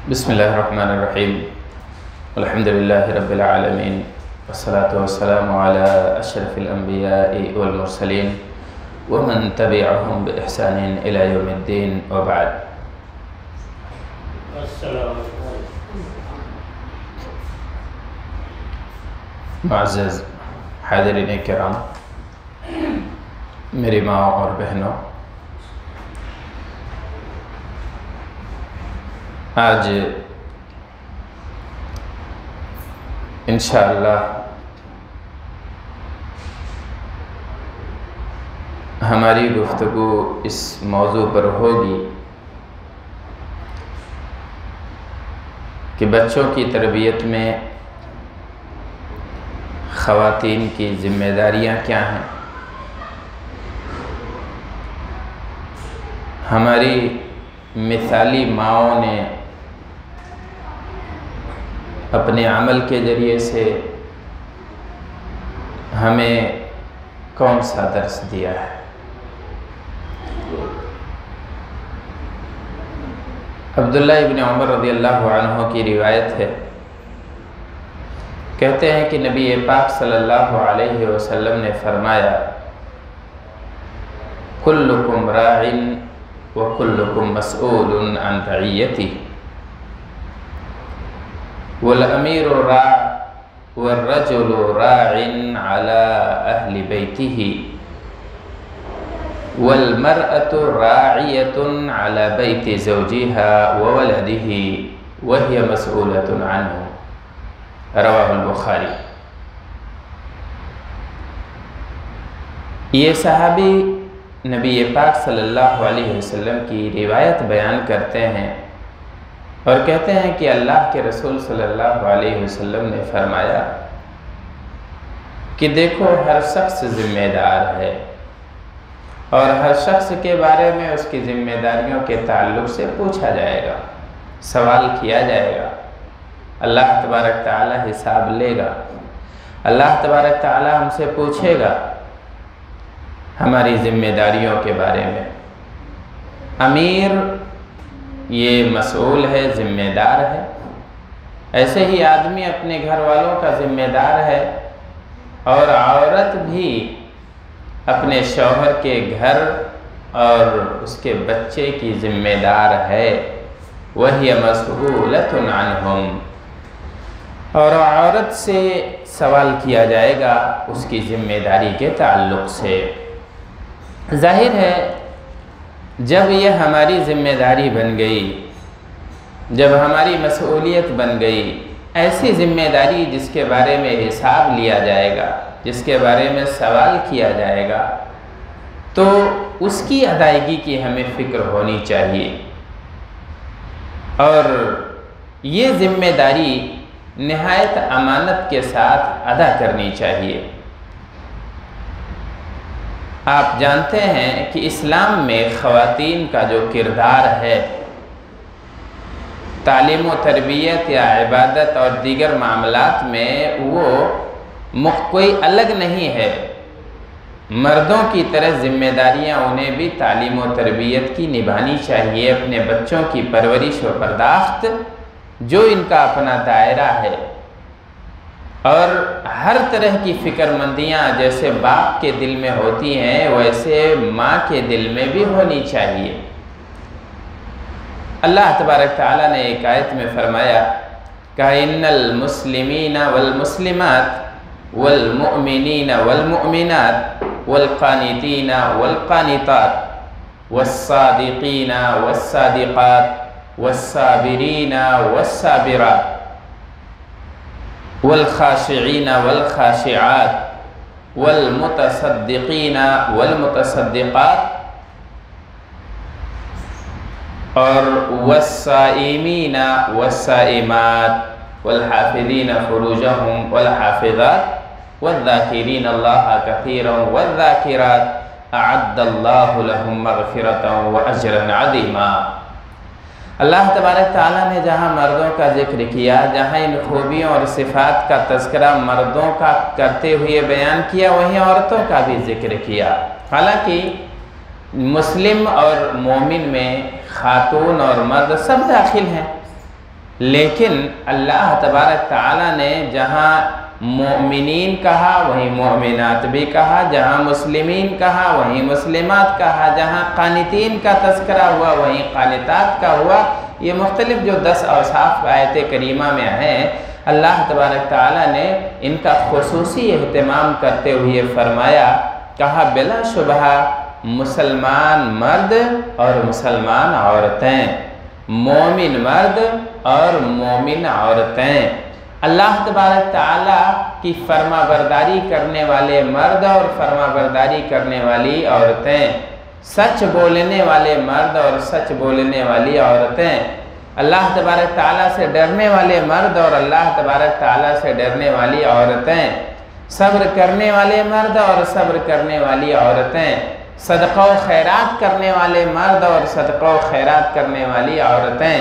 بسم الله الرحمن الرحيم الحمد لله رب العالمين والصلاة والسلام على أشرف الأنبياء والمرسلين ومن تبعهم بإحسان إلى يوم الدين وبعد. معزز حاضرین کرام، میری ماں اور بہنوں، آج انشاءاللہ ہماری گفتگو اس موضوع پر ہوگی کہ بچوں کی تربیت میں خواتین کی ذمہ داریاں کیا ہیں، ہماری مثالی ماؤں نے اپنے عمل کے ذریعے سے ہمیں کون سا درس دیا ہے۔ عبداللہ ابن عمر رضی اللہ عنہ کی روایت ہے، کہتے ہیں کہ نبی پاک صلی اللہ علیہ وسلم نے فرمایا: کلکم راع وکلکم مسئول عن رعیتہ والامیر راع والرجل راع علی اہل بیتہ والمرأة راعیۃ علی بیت زوجها وولدہ وہی مسئولۃ عنہ، رواہ البخاری۔ یہ صحابی نبی پاک صلی اللہ علیہ وسلم کی روایت بیان کرتے ہیں اور کہتے ہیں کہ اللہ کے رسول صلی اللہ علیہ وسلم نے فرمایا کہ دیکھو، ہر شخص ذمہ دار ہے اور ہر شخص کے بارے میں اس کی ذمہ داریوں کے تعلق سے پوچھا جائے گا، سوال کیا جائے گا۔ اللہ تبارک تعالی حساب لے گا، اللہ تبارک تعالی ہم سے پوچھے گا ہماری ذمہ داریوں کے بارے میں۔ امیر یہ مسئول ہے، ذمہ دار ہے، ایسے ہی آدمی اپنے گھر والوں کا ذمہ دار ہے، اور عورت بھی اپنے شوہر کے گھر اور اس کے بچے کی ذمہ دار ہے۔ وہی مسئولۃ عنہم، اور عورت سے سوال کیا جائے گا اس کی ذمہ داری کے تعلق سے۔ ظاہر ہے جب یہ ہماری ذمہ داری بن گئی، جب ہماری مسئولیت بن گئی، ایسی ذمہ داری جس کے بارے میں حساب لیا جائے گا، جس کے بارے میں سوال کیا جائے گا، تو اس کی ادائیگی کی ہمیں فکر ہونی چاہیے، اور یہ ذمہ داری نہایت امانت کے ساتھ ادا کرنی چاہیے۔ آپ جانتے ہیں کہ اسلام میں خواتین کا جو کردار ہے، تعلیم و تربیت یا عبادت اور دیگر معاملات میں وہ کوئی الگ نہیں ہے۔ مردوں کی طرح ذمہ داریاں انہیں بھی تعلیم و تربیت کی نبھانی چاہیے، اپنے بچوں کی پرورش و پرداخت جو ان کا اپنا دائرہ ہے، اور ہر طرح کی فکر مندیاں جیسے باپ کے دل میں ہوتی ہیں ویسے ماں کے دل میں بھی ہونی چاہیے۔ اللہ تبارک تعالیٰ نے ایک آیت میں فرمایا کہ ان المسلمین والمسلمات والمؤمنین والمؤمنات والقانتین والقانتات والصادقین والصادقات والصابرین والصابرات والخاشعین والخاشعات والمتصدقین والمتصدقات اور والصائمین والصائمات والحافظین فروجہم والحافظات والذاکرین اللہ کثیرا والذاکرات اعد اللہ لہم مغفرتا واجرا عظیما۔ اللہ تبارک تعالیٰ نے جہاں مردوں کا ذکر کیا، جہاں ان خوبیوں اور صفات کا تذکرہ مردوں کا کرتے ہوئے بیان کیا، وہیں عورتوں کا بھی ذکر کیا۔ حالانکہ مسلم اور مومن میں خاتون اور مرد سب داخل ہیں، لیکن اللہ تبارک تعالیٰ نے جہاں مومنین کہا وہیں مومنات بھی کہا، جہاں مسلمین کہا وہیں مسلمات کہا، جہاں قانتین کا تذکرہ ہوا وہیں قانتات کا ہوا۔ یہ مختلف جو 10 اوصاف آیت کریمہ میں ہیں، اللہ تبارک تعالیٰ نے ان کا خصوصی اہتمام کرتے ہوئے فرمایا، کہا بلا شبہ مسلمان مرد اور مسلمان عورتیں، مومن مرد اور مومن عورتیں، اللہ تبارک تعالیٰ کی فرما برداری کرنے والے مرد اور فرما برداری کرنے والی عورتیں، سچ بولنے والے مرد اور سچ بولنے والی عورتیں، اللہ تبارک تعالیٰ سے ڈرنے والے مرد اور اللہ تبارک تعالیٰ سے ڈرنے والی عورتیں، صبر کرنے والے مرد اور صبر کرنے والی عورتیں، صدقہ و خیرات کرنے والے مرد اور صدقہ و خیرات کرنے والی عورتیں،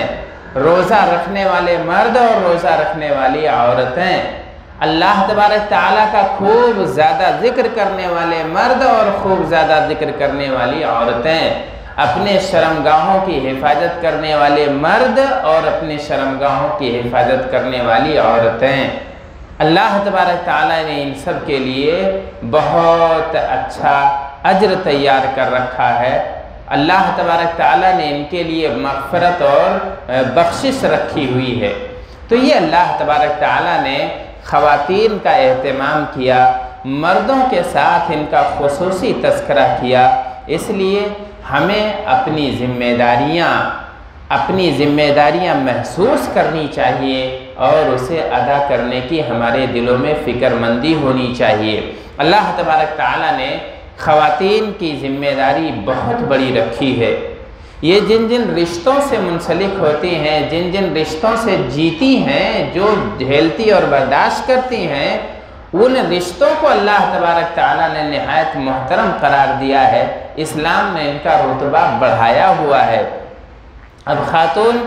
روزہ رکھنے والے مرد اور روزہ رکھنے والی عورتیں، اللہ تبارک تعالیٰ کا خوب زیادہ ذکر کرنے والے مرد اور خوب زیادہ ذکر کرنے والی عورتیں، اپنے شرمگاہوں کی حفاظت کرنے والے مرد اور اپنے شرمگاہوں کی حفاظت کرنے والی عورتیں۔ اللہ تبارک تعالیٰ نے ان سب کے لیے بہت اچھا اجر تیار کر رکھا ہے۔ اللہ تبارک تعالیٰ نے ان کے لیے مغفرت اور بخشش رکھی ہوئی ہے۔ تو یہ اللہ تبارک تعالیٰ نے خواتین کا اہتمام کیا، مردوں کے ساتھ ان کا خصوصی تذکرہ کیا، اس لیے ہمیں اپنی ذمہ داریاں محسوس کرنی چاہیے اور اسے ادا کرنے کی ہمارے دلوں میں فکر مندی ہونی چاہیے۔ اللہ تبارک تعالیٰ نے خواتین کی ذمہ داری بہت بڑی رکھی ہے۔ یہ جن جن رشتوں سے منسلک ہوتی ہیں، جن جن رشتوں سے جیتی ہیں، جو جھیلتی اور برداشت کرتی ہیں، ان رشتوں کو اللہ تبارک تعالیٰ نے نہایت محترم قرار دیا ہے۔ اسلام نے ان کا رتبہ بڑھایا ہوا ہے۔ اب خاتون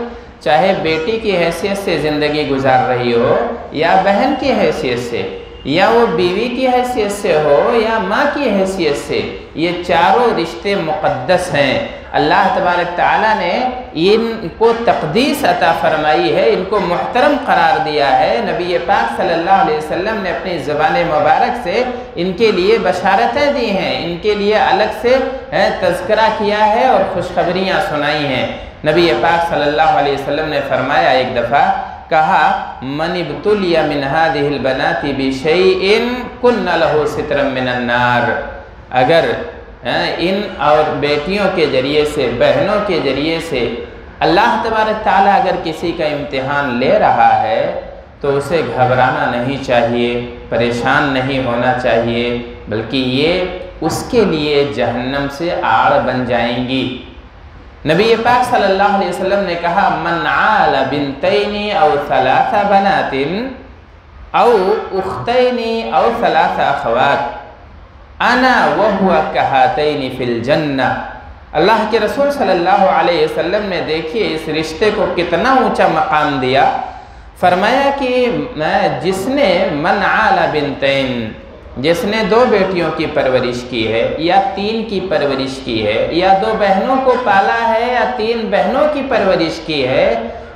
چاہے بیٹی کی حیثیت سے زندگی گزار رہی ہو، یا بہن کی حیثیت سے، یا وہ بیوی کی حیثیت سے ہو، یا ماں کی حیثیت سے، یہ چاروں رشتے مقدس ہیں۔ اللہ تبارک تعالیٰ نے ان کو تقدیس عطا فرمائی ہے، ان کو محترم قرار دیا ہے۔ نبی پاک صلی اللہ علیہ وسلم نے اپنی زبان مبارک سے ان کے لیے بشارتیں دی ہیں، ان کے لیے الگ سے تذکرہ کیا ہے اور خوشخبریاں سنائی ہیں۔ نبی پاک صلی اللہ علیہ وسلم نے فرمایا، ایک دفعہ کہا، من ابتلی من هذه البنات بشیء کن لہ سترا من النار، اگر ان اور بیٹیوں کے ذریعے سے، بہنوں کے ذریعے سے اللہ تبارک تعالیٰ اگر کسی کا امتحان لے رہا ہے تو اسے گھبرانا نہیں چاہیے، پریشان نہیں ہونا چاہیے، بلکہ یہ اس کے لیے جہنم سے آڑ بن جائیں گی۔ نبی پاک صلی اللہ علیہ وسلم نے کہا، من عال بنتین او ثلاث بنات او اختین او ثلاث اخوات انا وہو کہاتین فی الجنہ۔ اللہ کے رسول صلی اللہ علیہ وسلم نے دیکھیے اس رشتے کو کتنا اونچا مقام دیا۔ فرمایا کہ جس نے من عال بنتین، جس نے 2 بیٹیوں کی پرورش کی ہے، یا 3 کی پرورش کی ہے، یا 2 بہنوں کو پالا ہے، یا 3 بہنوں کی پرورش کی ہے،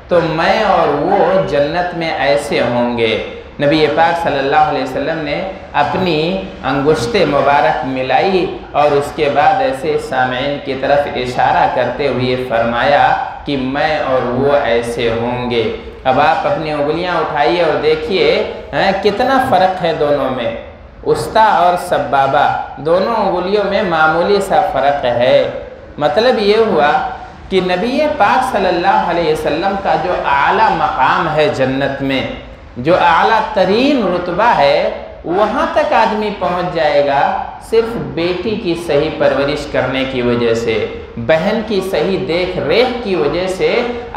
تو میں اور وہ جنت میں ایسے ہوں گے۔ نبی پاک صلی اللہ علیہ وسلم نے اپنی انگشت مبارک ملائی اور اس کے بعد ایسے سامعین کی طرف اشارہ کرتے ہوئے فرمایا کہ میں اور وہ ایسے ہوں گے۔ اب آپ اپنی انگلیاں اٹھائیے اور دیکھیے کتنا فرق ہے دونوں میں۔ وسطیٰ اور سبابہ دونوں انگلیوں میں معمولی سا فرق ہے۔ مطلب یہ ہوا کہ نبی پاک صلی اللہ علیہ وسلم کا جو اعلیٰ مقام ہے جنت میں، جو اعلیٰ ترین رتبہ ہے، وہاں تک آدمی پہنچ جائے گا صرف بیٹی کی صحیح پرورش کرنے کی وجہ سے، بہن کی صحیح دیکھ ریکھ کی وجہ سے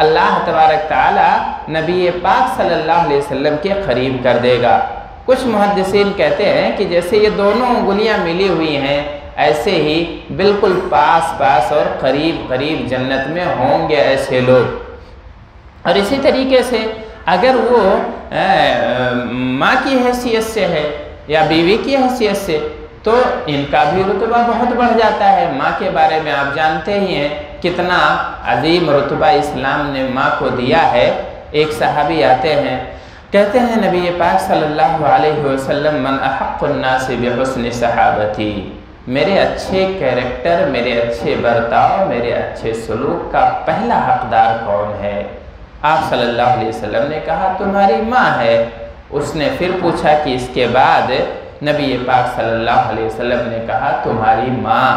اللہ تبارک تعالیٰ نبی پاک صلی اللہ علیہ وسلم کے قریب کر دے گا۔ کچھ محدثین کہتے ہیں کہ جیسے یہ دونوں انگلیاں ملی ہوئی ہیں، ایسے ہی بالکل پاس پاس اور قریب قریب جنت میں ہوں گے ایسے لوگ۔ اور اسی طریقے سے اگر وہ ماں کی حیثیت سے ہے یا بیوی کی حیثیت سے، تو ان کا بھی رتبہ بہت بڑھ جاتا ہے۔ ماں کے بارے میں آپ جانتے ہی ہیں کتنا عظیم رتبہ اسلام نے ماں کو دیا ہے۔ ایک صحابی آتے ہیں، کہتے ہیں نبی پاک صلی اللہ علیہ وسلم من احق الناس بحسن صحابتی، میرے اچھے کیریکٹر، میرے اچھے برتاؤ، میرے اچھے سلوک کا پہلا حقدار کون ہے؟ آپ صلی اللہ علیہ وسلم نے کہا تمہاری ماں ہے۔ اس نے پھر پوچھا کہ اس کے بعد؟ نبی پاک صلی اللہ علیہ وسلم نے کہا تمہاری ماں۔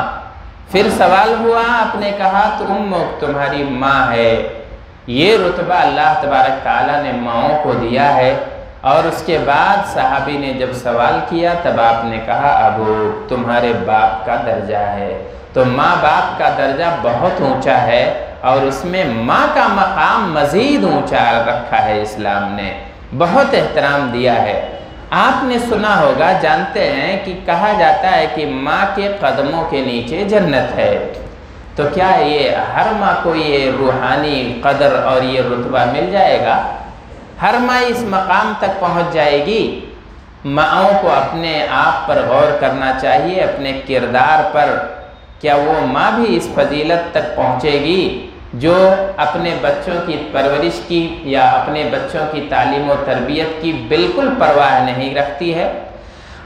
پھر سوال ہوا، آپ نے کہا تو امک، تمہاری ماں ہے۔ یہ رتبہ اللہ تبارک تعالیٰ نے ماؤں کو دیا ہے۔ اور اس کے بعد صحابی نے جب سوال کیا تب آپ نے کہا ابو، تمہارے باپ کا درجہ ہے۔ تو ماں باپ کا درجہ بہت اونچا ہے، اور اس میں ماں کا مقام مزید اونچا رکھا ہے، اسلام نے بہت احترام دیا ہے۔ آپ نے سنا ہوگا، جانتے ہیں کہ کہا جاتا ہے کہ ماں کے قدموں کے نیچے جنت ہے۔ تو کیا یہ ہر ماں کو یہ روحانی قدر اور یہ رتبہ مل جائے گا؟ ہر ماں اس مقام تک پہنچ جائے گی؟ ماؤں کو اپنے آپ پر غور کرنا چاہیے، اپنے کردار پر۔ کیا وہ ماں بھی اس فضیلت تک پہنچے گی جو اپنے بچوں کی پرورش کی یا اپنے بچوں کی تعلیم و تربیت کی بالکل پرواہ نہیں رکھتی ہے؟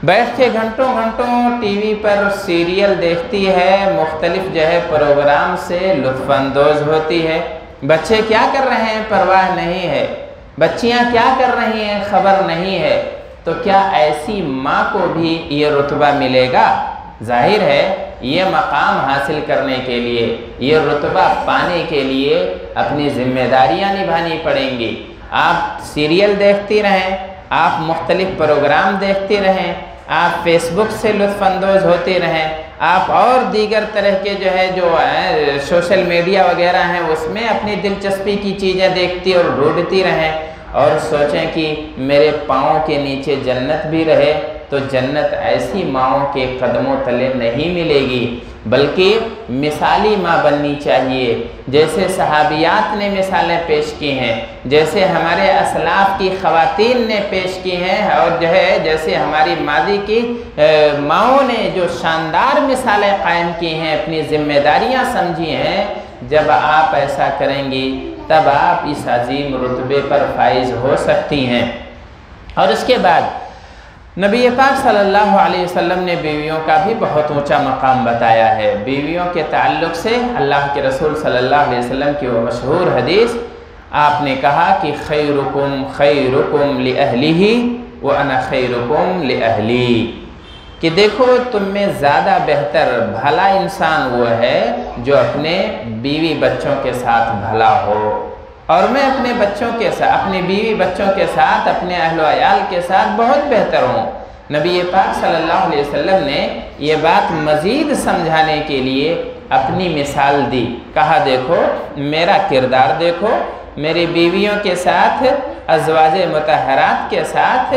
بیٹھ کے گھنٹوں گھنٹوں ٹی وی پر سیریل دیکھتی ہے، مختلف پروگرام سے لطف اندوز ہوتی ہے۔ بچے کیا کر رہے ہیں پرواہ نہیں ہے، بچیاں کیا کر رہی ہیں خبر نہیں ہے۔ تو کیا ایسی ماں کو بھی یہ رتبہ ملے گا؟ ظاہر ہے یہ مقام حاصل کرنے کے لیے، یہ رتبہ پانے کے لیے اپنی ذمہ داریاں نبھانی پڑیں گی۔ آپ سیریل دیکھتی رہیں، آپ مختلف پروگرام دیکھتی رہیں، آپ فیس بک سے لطف اندوز ہوتے رہیں، آپ اور دیگر طرح کے جو سوشل میڈیا وغیرہ ہیں اس میں اپنی دلچسپی کی چیزیں دیکھتی اور ڈھونڈتی رہیں، اور سوچیں کہ میرے پاؤں کے نیچے جنت بھی رہے۔ تو جنت ایسی ماؤں کے قدموں تلے نہیں ملے گی، بلکہ مثالی ماں بننی چاہیے، جیسے صحابیات نے مثالیں پیش کی ہیں، جیسے ہمارے اسلاف کی خواتین نے پیش کی ہیں، اور جیسے ہماری ماضی کی ماؤں نے جو شاندار مثالیں قائم کی ہیں، اپنی ذمہ داریاں سمجھی ہیں۔ جب آپ ایسا کریں گی تب آپ اس عظیم رتبے پر فائز ہو سکتی ہیں۔ اور اس کے بعد نبی پاک صلی اللہ علیہ وسلم نے بیویوں کا بھی بہت اونچا مقام بتایا ہے۔ بیویوں کے تعلق سے اللہ کے رسول صلی اللہ علیہ وسلم کی وہ مشہور حدیث، آپ نے کہا کہ خیرکم خیرکم لأہلہ وأنا خیرکم لأہلی، کہ دیکھو تم میں زیادہ بہتر بھلا انسان وہ ہے جو اپنے بیوی بچوں کے ساتھ بھلا ہو، اور میں اپنے بچوں کے ساتھ، اپنے بیوی بچوں کے ساتھ، اپنے اہل و عیال کے ساتھ بہت بہتر ہوں۔ نبی پاک صلی اللہ علیہ وسلم نے یہ بات مزید سمجھانے کے لیے اپنی مثال دی، کہا دیکھو میرا کردار دیکھو، میری بیویوں کے ساتھ، ازواج مطہرات کے ساتھ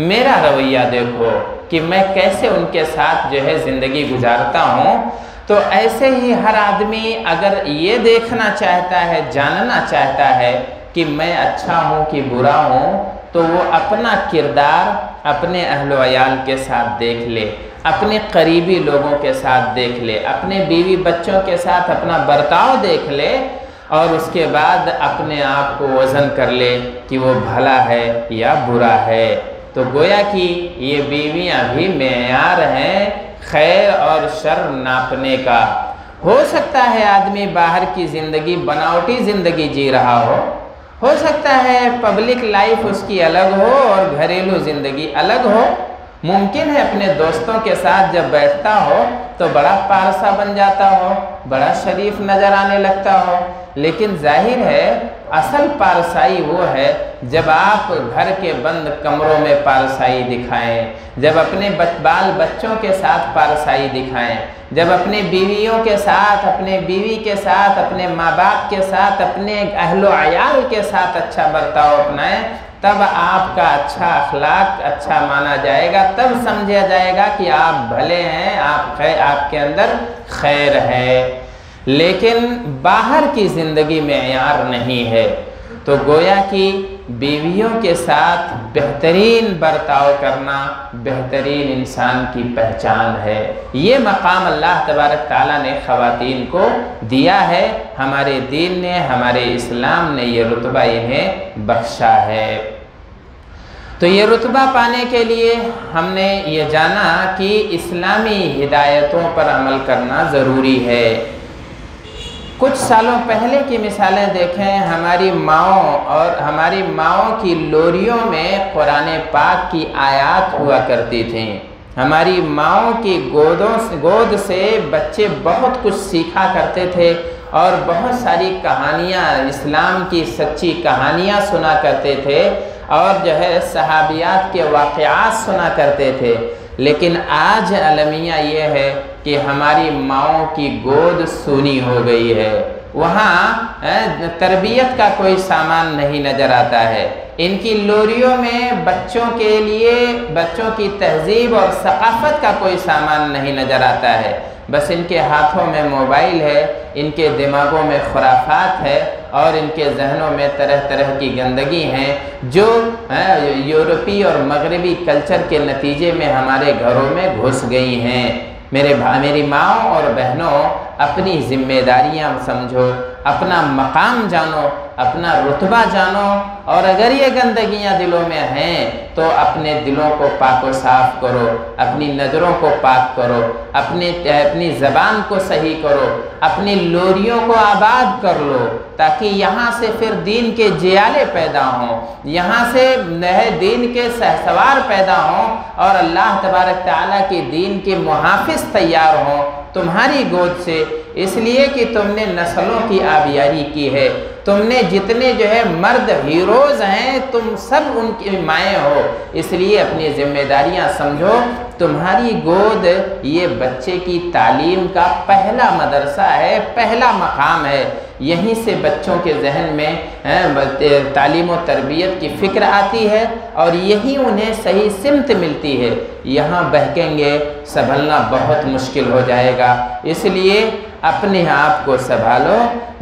میرا رویہ دیکھو کہ میں کیسے ان کے ساتھ زندگی گزارتا ہوں۔ تو ایسے ہی ہر آدمی اگر یہ دیکھنا چاہتا ہے، جاننا چاہتا ہے کہ میں اچھا ہوں کہ برا ہوں، تو وہ اپنا کردار اپنے اہل و عیال کے ساتھ دیکھ لے، اپنے قریبی لوگوں کے ساتھ دیکھ لے، اپنے بیوی بچوں کے ساتھ اپنا برتاؤ دیکھ لے، اور اس کے بعد اپنے آپ کو وزن کر لے کہ وہ بھلا ہے یا برا ہے۔ تو گویا کہ یہ بیویاں بھی معیار ہیں خیر اور شر ناپنے کا۔ ہو سکتا ہے آدمی باہر کی زندگی، بناوٹی زندگی جی رہا ہو سکتا ہے پبلک لائف اس کی الگ ہو اور گھریلو زندگی الگ ہو، ممکن ہے اپنے دوستوں کے ساتھ جب بیٹھتا ہو تو بڑا پارسا بن جاتا ہو، بڑا شریف نظر آنے لگتا ہو، لیکن ظاہر ہے اصل پارسائی وہ ہے جب آپ گھر کے بند کمروں میں پارسائی دکھائیں، جب اپنے بال بچوں کے ساتھ پارسائی دکھائیں، جب اپنے بیویوں کے ساتھ، اپنے بیوی کے ساتھ، اپنے ماں باپ کے ساتھ، اپنے اہل و عیال کے ساتھ اچھا برتاؤ اپنائیں، تب آپ کا اچھا اخلاق اچھا مانا جائے گا، تب سمجھا جائے گا کہ آپ بھلے ہیں، آپ کے اندر خیر ہے۔ لیکن باہر کی زندگی معیار نہیں ہے۔ تو گویا کہ بیویوں کے ساتھ بہترین برتاؤ کرنا بہترین انسان کی پہچان ہے۔ یہ مقام اللہ تبارک تعالیٰ نے خواتین کو دیا ہے، ہمارے دین نے، ہمارے اسلام نے یہ رتبہ انہیں بخشا ہے۔ تو یہ رتبہ پانے کے لیے ہم نے یہ جانا کہ اسلامی ہدایتوں پر عمل کرنا ضروری ہے۔ کچھ سالوں پہلے کی مثالیں دیکھیں، ہماری ماؤں کی لوریوں میں قرآن پاک کی آیات ہوا کرتی تھیں۔ ہماری ماؤں کی گود سے بچے بہت کچھ سیکھا کرتے تھے اور بہت ساری کہانیاں، اسلام کی سچی کہانیاں سنا کرتے تھے اور صحابیات کے واقعات سنا کرتے تھے۔ لیکن آج المیہ یہ ہے کہ ہماری ماؤں کی گود سونی ہو گئی ہے، وہاں تربیت کا کوئی سامان نہیں نظر آتا ہے۔ ان کی لوریوں میں بچوں کے لیے بچوں کی تہذیب اور ثقافت کا کوئی سامان نہیں نظر آتا ہے، بس ان کے ہاتھوں میں موبائل ہے، ان کے دماغوں میں خرافات ہے اور ان کے ذہنوں میں طرح طرح کی گندگی ہیں جو یورپی اور مغربی کلچر کے نتیجے میں ہمارے گھروں میں گھس گئی ہیں۔ میری ماؤں اور بہنوں، اپنی ذمہ داریاں سمجھو، اپنا مقام جانو، اپنا رتبہ جانو، اور اگر یہ گندگیاں دلوں میں ہیں تو اپنے دلوں کو پاک و صاف کرو، اپنی نظروں کو پاک کرو، اپنی زبان کو صحیح کرو، اپنی لوریوں کو آباد کر لو، تاکہ یہاں سے پھر دین کے جیالے پیدا ہوں، یہاں سے دین کے شہسوار پیدا ہوں اور اللہ تبارک تعالیٰ کے دین کے محافظ تیار ہوں تمہاری گود سے، اس لیے کہ تم نے نسلوں کی آبیاری کی ہے۔ تم نے جتنے مرد ہیروز ہیں تم سب ان کی مائیں ہو، اس لیے اپنی ذمہ داریاں سمجھو۔ تمہاری گود یہ بچے کی تعلیم کا پہلا مدرسہ ہے، پہلا مقام ہے، یہیں سے بچوں کے ذہن میں تعلیم و تربیت کی فکر آتی ہے اور یہی انہیں صحیح سمت ملتی ہے۔ یہاں بہکیں گے سنبھلنا بہت مشکل ہو جائے گا، اس لیے اپنے آپ کو سنبھالو۔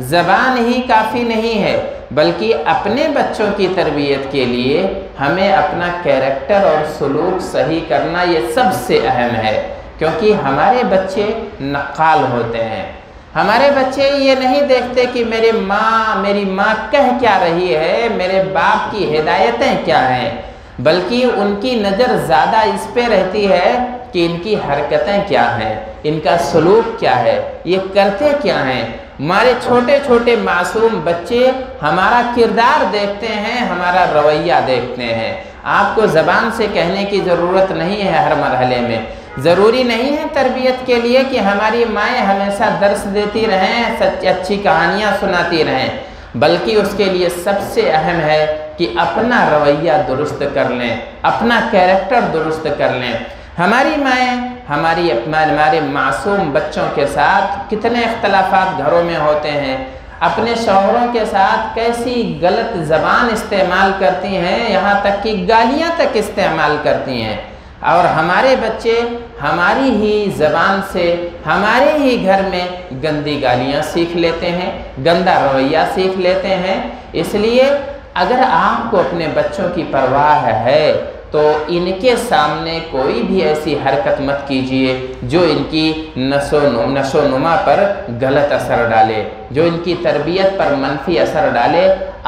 زبان ہی کافی نہیں ہے، بلکہ اپنے بچوں کی تربیت کے لیے ہمیں اپنا کیریکٹر اور سلوک صحیح کرنا یہ سب سے اہم ہے، کیونکہ ہمارے بچے نقال ہوتے ہیں۔ ہمارے بچے یہ نہیں دیکھتے کہ میری ماں کہہ کیا رہی ہے، میرے باپ کی ہدایتیں کیا ہیں، بلکہ ان کی نظر زیادہ اس پہ رہتی ہے کہ ان کی حرکتیں کیا ہیں، ان کا سلوک کیا ہے، یہ کرتے کیا ہیں۔ ہمارے چھوٹے چھوٹے معصوم بچے ہمارا کردار دیکھتے ہیں، ہمارا رویہ دیکھتے ہیں۔ آپ کو زبان سے کہنے کی ضرورت نہیں ہے، ہر مرحلے میں ضروری نہیں ہے تربیت کے لیے کہ ہماری مائیں ہمیشہ درس دیتی رہیں، اچھی کہانیاں سناتی رہیں، بلکہ اس کے لیے سب سے اہم ہے کہ اپنا رویہ درست کر لیں، اپنا کیریکٹر درست کر لیں۔ ہماری مائیں ہمارے معصوم بچوں کے ساتھ کتنے اختلافات گھروں میں ہوتے ہیں، اپنے شوہروں کے ساتھ کیسی غلط زبان استعمال کرتی ہیں، یہاں تک کہ گالیاں تک استعمال کرتی ہیں، اور ہمارے بچے ہماری ہی زبان سے ہمارے ہی گھر میں گندی گالیاں سیکھ لیتے ہیں، گندا رویہ سیکھ لیتے ہیں۔ اس لیے اگر آپ کو اپنے بچوں کی پرواہ ہے تو ان کے سامنے کوئی بھی ایسی حرکت مت کیجیے جو ان کی نشو و نما پر غلط اثر ڈالے، جو ان کی تربیت پر منفی اثر ڈالے۔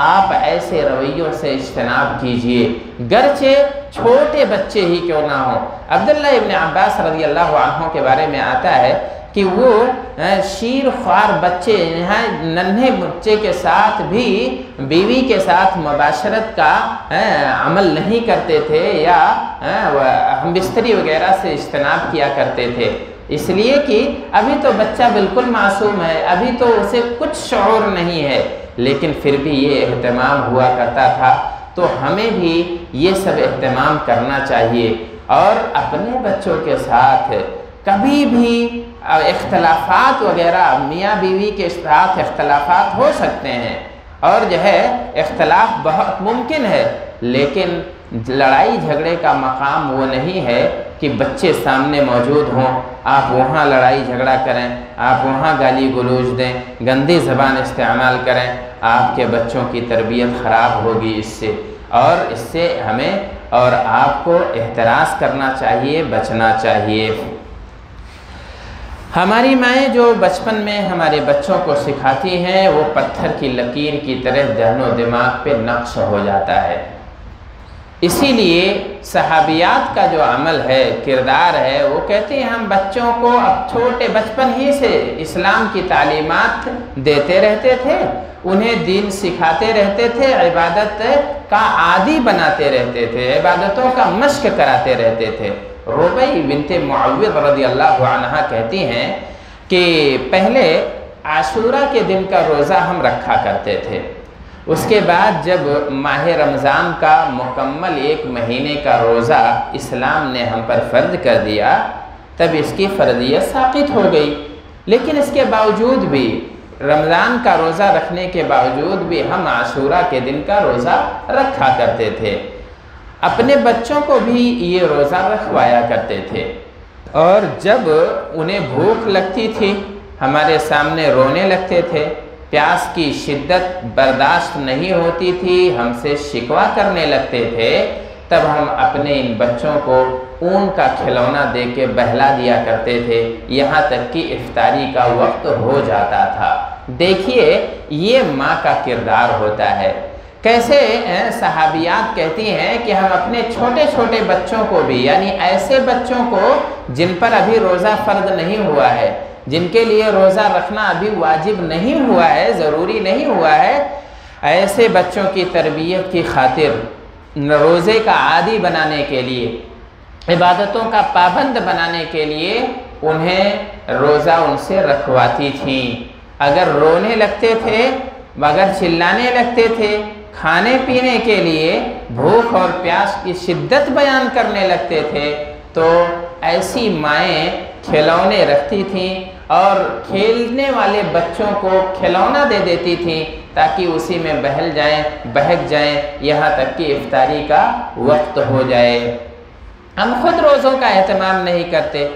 آپ ایسے رویوں سے اجتناب کیجیے، گرچہ چھوٹے بچے ہی کیوں نہ ہوں۔ عبداللہ ابن عباس رضی اللہ عنہ کے بارے میں آتا ہے کہ وہ شیر خوار بچے، ننھے بچے کے ساتھ بھی بیوی کے ساتھ مباشرت کا عمل نہیں کرتے تھے یا ہم بستری وغیرہ سے اجتناب کیا کرتے تھے، اس لیے کہ ابھی تو بچہ بالکل معصوم ہے، ابھی تو اسے کچھ شعور نہیں ہے، لیکن پھر بھی یہ اہتمام ہوا کرتا تھا۔ تو ہمیں بھی یہ سب اہتمام کرنا چاہیے اور اپنے بچوں کے ساتھ کبھی بھی اختلافات وغیرہ، میاں بیوی کے ساتھ اختلافات ہو سکتے ہیں اور اختلاف بہت ممکن ہے، لیکن لڑائی جھگڑے کا مقام وہ نہیں ہے کہ بچے سامنے موجود ہوں، آپ وہاں لڑائی جھگڑا کریں، آپ وہاں گالی گلوچ دیں، گندی زبان استعمال کریں، آپ کے بچوں کی تربیت خراب ہوگی اس سے، اور اس سے ہمیں اور آپ کو احتراز کرنا چاہیے، بچنا چاہیے۔ ہماری مائیں جو بچپن میں ہمارے بچوں کو سکھاتی ہیں وہ پتھر کی لکیر کی طرح ذہن و دماغ پہ نقش ہو جاتا ہے۔ اسی لیے صحابیات کا جو عمل ہے، کردار ہے، وہ کہتے ہیں ہم بچوں کو اب چھوٹے بچپن ہی سے اسلام کی تعلیمات دیتے رہتے تھے، انہیں دین سکھاتے رہتے تھے، عبادت کا عادی بناتے رہتے تھے، عبادتوں کا مشق کراتے رہتے تھے۔ ربیع بنت معوذ رضی اللہ عنہا کہتی ہیں کہ پہلے عاشورہ کے دن کا روزہ ہم رکھا کرتے تھے، اس کے بعد جب ماہ رمضان کا مکمل 1 مہینے کا روزہ اسلام نے ہم پر فرض کر دیا تب اس کی فرضیت ساقط ہو گئی، لیکن اس کے باوجود بھی رمضان کا روزہ رکھنے کے باوجود بھی ہم عاشورہ کے دن کا روزہ رکھا کرتے تھے، اپنے بچوں کو بھی یہ روزہ رکھوایا کرتے تھے، اور جب انہیں بھوک لگتی تھی ہمارے سامنے رونے لگتے تھے، پیاس کی شدت برداشت نہیں ہوتی تھی، ہم سے شکوہ کرنے لگتے تھے، تب ہم اپنے ان بچوں کو اون کا کھلونا دے کے بہلا دیا کرتے تھے، یہاں تک کہ افطاری کا وقت ہو جاتا تھا۔ دیکھیے یہ ماں کا کردار ہوتا ہے، کیسے صحابیات کہتی ہیں کہ ہم اپنے چھوٹے چھوٹے بچوں کو بھی، یعنی ایسے بچوں کو جن پر ابھی روزہ فرض نہیں ہوا ہے، جن کے لیے روزہ رکھنا ابھی واجب نہیں ہوا ہے، ضروری نہیں ہوا ہے، ایسے بچوں کی تربیت کی خاطر روزے کا عادی بنانے کے لیے، عبادتوں کا پابند بنانے کے لیے انہیں روزہ ان سے رکھواتی تھیں۔ اگر رونے لگتے تھے، مگر چلانے لگتے تھے، کھانے پینے کے لیے بھوک اور پیاس کی شدت بیان کرنے لگتے تھے، تو ایسی مائیں کھلونے رکھتی تھیں اور کھیلنے والے بچوں کو کھلونا دے دیتی تھیں تاکہ اسی میں بہل جائیں، بہک جائیں، یہاں تک کہ افطاری کا وقت ہو جائے۔ ہم خود روزوں کا اہتمام نہیں کرتے،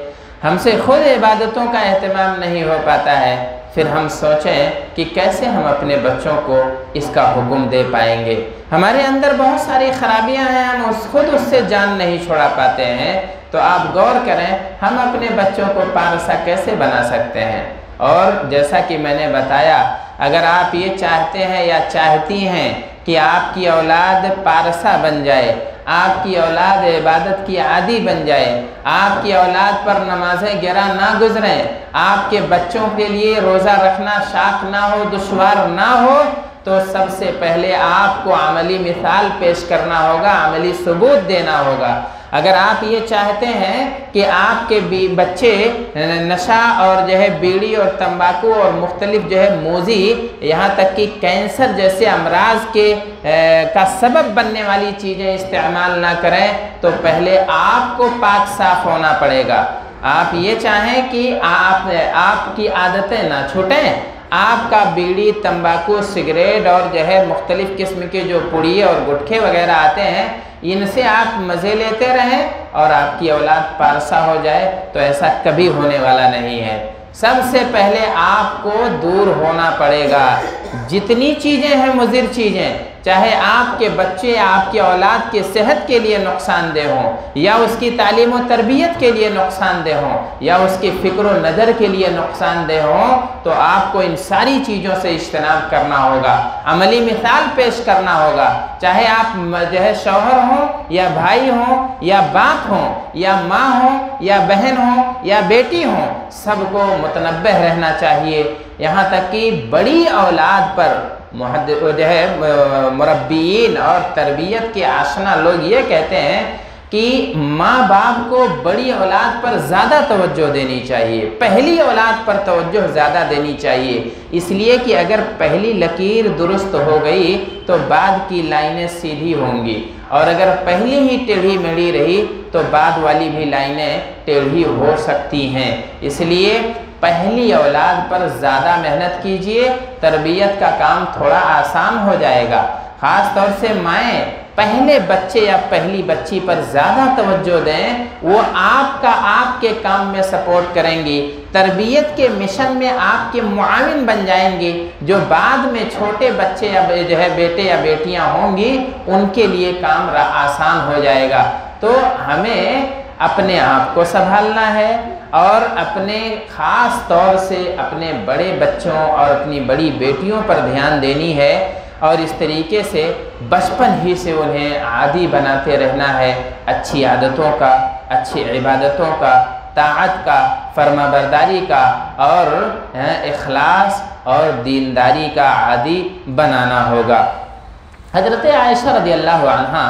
ہم سے خود عبادتوں کا اہتمام نہیں ہو پاتا ہے، پھر ہم سوچیں کہ کیسے ہم اپنے بچوں کو اس کا حکم دے پائیں گے۔ ہمارے اندر بہت ساری خرابیاں ہیں، ہم خود اس سے جان نہیں چھڑا پاتے ہیں، تو آپ غور کریں ہم اپنے بچوں کو پارسا کیسے بنا سکتے ہیں۔ اور جیسا کہ میں نے بتایا، اگر آپ یہ چاہتے ہیں یا چاہتی ہیں کہ آپ کی اولاد پارسا بن جائے، آپ کی اولاد عبادت کی عادی بن جائے، آپ کی اولاد پر نمازیں گرا نہ گزریں، آپ کے بچوں کے لیے روزہ رکھنا شاق نہ ہو، دشوار نہ ہو، تو سب سے پہلے آپ کو عملی مثال پیش کرنا ہوگا، عملی ثبوت دینا ہوگا۔ اگر آپ یہ چاہتے ہیں کہ آپ کے بچے نشہ اور بیڑی اور تمباکو اور مختلف موذی، یہاں تک کہ کینسر جیسے امراض کا سبب بننے والی چیزیں استعمال نہ کریں، تو پہلے آپ کو پاک صاف ہونا پڑے گا۔ آپ یہ چاہیں کہ آپ کی عادتیں نہ چھوٹیں، آپ کا بیڑی، تمباکو، سگریٹ اور مختلف قسم کے جو پڑیے اور گٹکھے وغیرہ آتے ہیں، ان سے آپ مزے لیتے رہیں اور آپ کی اولاد پارسا ہو جائے، تو ایسا کبھی ہونے والا نہیں ہے۔ سب سے پہلے آپ کو دور ہونا پڑے گا۔ جتنی چیزیں ہیں مضر چیزیں، چاہے آپ کے بچے، آپ کی اولاد کی صحت کے لیے نقصان دہ ہوں، یا اس کی تعلیم و تربیت کے لیے نقصان دہ ہوں، یا اس کی فکر و نظر کے لیے نقصان دہ ہوں، تو آپ کو ان ساری چیزوں سے اجتناب کرنا ہوگا، عملی مثال پیش کرنا ہوگا۔ چاہے آپ شوہر ہوں یا بھائی ہوں یا باپ ہوں یا ماں ہوں یا بہن ہوں یا بیٹی ہوں، سب کو متنبہ رہنا چاہیے۔ یہاں تک کہ بڑی اولاد پر مربیین اور تربیت کے آشنا لوگ یہ کہتے ہیں کہ ماں باپ کو بڑی اولاد پر زیادہ توجہ دینی چاہیے، پہلی اولاد پر توجہ زیادہ دینی چاہیے، اس لیے کہ اگر پہلی لکیر درست ہو گئی تو بعد کی لائنیں سیدھی ہوں گی، اور اگر پہلی ہی ٹیڑھی میڑھی رہی تو بعد والی بھی لائنیں ٹیڑھی ہو سکتی ہیں۔ اس لیے پہلی اولاد پر زیادہ محنت کیجئے، تربیت کا کام تھوڑا آسان ہو جائے گا۔ خاص طور سے مائیں پہلے بچے یا پہلی بچی پر زیادہ توجہ دیں، وہ آپ کے کام میں سپورٹ کریں گی، تربیت کے مشن میں آپ کے معاون بن جائیں گی، جو بعد میں چھوٹے بچے یا بیٹے یا بیٹیاں ہوں گی ان کے لیے کام آسان ہو جائے گا۔ تو ہمیں اپنے آپ کو سنبھالنا ہے اور اپنے خاص طور سے اپنے بڑے بچوں اور اپنی بڑی بیٹیوں پر دھیان دینی ہے، اور اس طریقے سے بچپن ہی سے انہیں عادی بناتے رہنا ہے، اچھی عادتوں کا، اچھی عبادتوں کا، طاعت کا، فرما برداری کا اور اخلاص اور دینداری کا عادی بنانا ہوگا۔ حضرت عائشہ رضی اللہ عنہا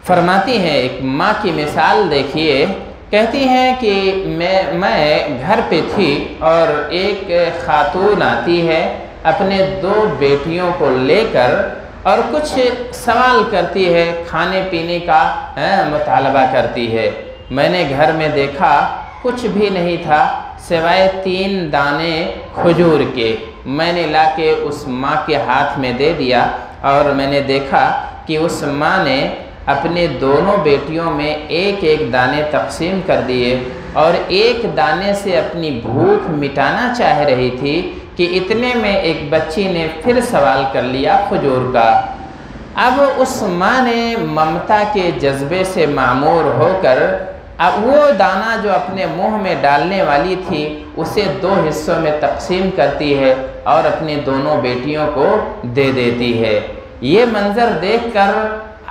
فرماتی ہیں، ایک ماں کی مثال دیکھیے، کہتی ہیں کہ میں گھر پہ تھی اور ایک خاتون آتی ہے اپنے 2 بیٹیوں کو لے کر اور کچھ سوال کرتی ہے، کھانے پینے کا مطالبہ کرتی ہے۔ میں نے گھر میں دیکھا کچھ بھی نہیں تھا سوائے 3 دانے کھجور کے، میں نے لا کے اس ماں کے ہاتھ میں دے دیا اور میں نے دیکھا کہ اس ماں نے اپنے دونوں بیٹیوں میں ایک دانے تقسیم کر دیے اور ایک دانے سے اپنی بھوک مٹانا چاہ رہی تھی کہ اتنے میں ایک بچی نے پھر سوال کر لیا کھجور کا۔ اب اس ماں نے ممتا کے جذبے سے معمور ہو کر اب وہ دانہ جو اپنے منہ میں ڈالنے والی تھی اسے 2 حصوں میں تقسیم کرتی ہے اور اپنی دونوں بیٹیوں کو دے دیتی ہے۔ یہ منظر دیکھ کر